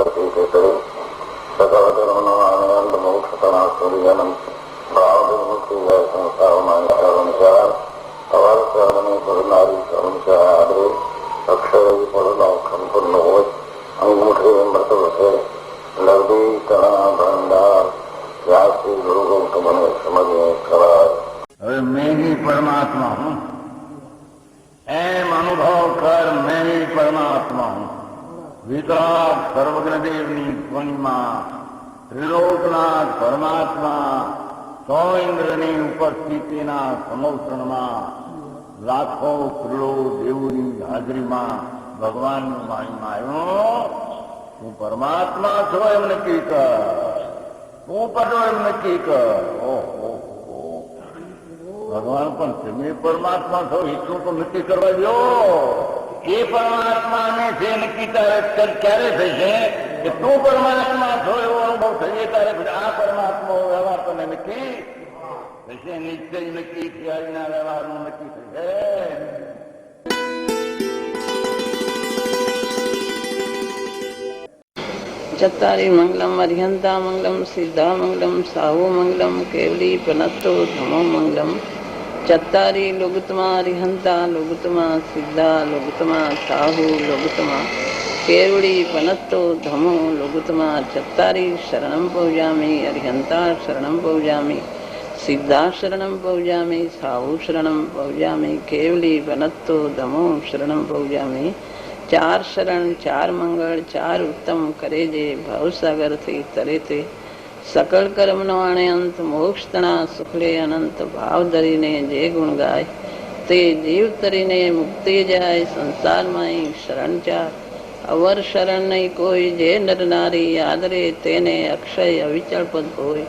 ગતિ કરે સકળ કર્મનો આનંદ મોક્ષતના સૂર્યનમ ભાવમુક્તિ સંસ્થાઓમાં ચાર અવારને કરનારી કર્મચારે અક્ષર પડનો સંપૂર્ણ હોય અંગૂઠે મૃત વસે લગડી તણા ભંડાર ત્યાંથી ગુરુ ગૌતમને સમજને કરાય. હવે મેં ही પરમાત્મા હું એમ અનુભવ કર. મેં ही પરમાત્મા હું. વિતરાગ સર્વજ્ઞદેવની ધ્વનિમાં ત્રિલોકનાથ પરમાત્મા સો ઇન્દ્રની ઉપસ્થિતિના સમૌષણમાં લાખો કરોડો દેવોની હાજરીમાં ભગવાનનું વાણીમાં આવ્યો. હું પરમાત્મા છો એમ નક્કી કર. હું પડો એમ નક્કી કર. ઓહો, ભગવાન પણ તમે પરમાત્મા છો એટલું તો નક્કી કરવા દો. એ પરમાત્માને જે નક્કી ક્યારે થશે કે તું પરમાત્મા છો એવો અનુભવ થશે ત્યારે આ પરમાત્મા વ્યવહાર તને નક્કી થશે. નિશ્ચય નક્કી થયાના વ્યવહારનું નક્કી થશે. ચત્તારી મંગલમ અર્યંતા મંગલમ સિદ્ધા મંગલમ સાહુ મંગલમ કેવલી પનત્તો ધમો મંગલમ. ચત્તારી લોગુતમા અરિહંતા લોગુતમા સિદ્ધા લોગુતમા સાહુ લોગુતમા કેવડી પનત્તો ધમો લોગુતમા. ચત્તારી શરણમ પૌજામિ અરિહંતા શરણમ પૌજામિ સિદ્ધા શરણમ પૌજામિ સાહુ શરણમ પૌજામિ કેવલી પનત્તો ધમો શરણમ પૌજામિ. ચાર શરણ ચાર મંગળ ચાર ઉત્તમ કરે જે ભાવસાગરથી તરે તે સકળ કર્મનો આણે અંત મોક્ષતણા સુખલે અનંત ભાવ ધરીને જે ગુણ ગાય તે જીવ તરીને મુક્તિ જાય સંસારમાં શરણ ચાર અવર શરણ નહીં કોઈ. જે નર નારી આદરે તેને અક્ષય અવિચળ પદ હોય.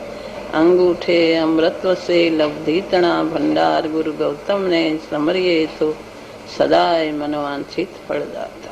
અંગૂઠે અમૃતવસે લબ્ધિ તણા ભંડાર ગુરુ ગૌતમને સમરીએ તો સદાય મનવાંછિત ફળદાતા.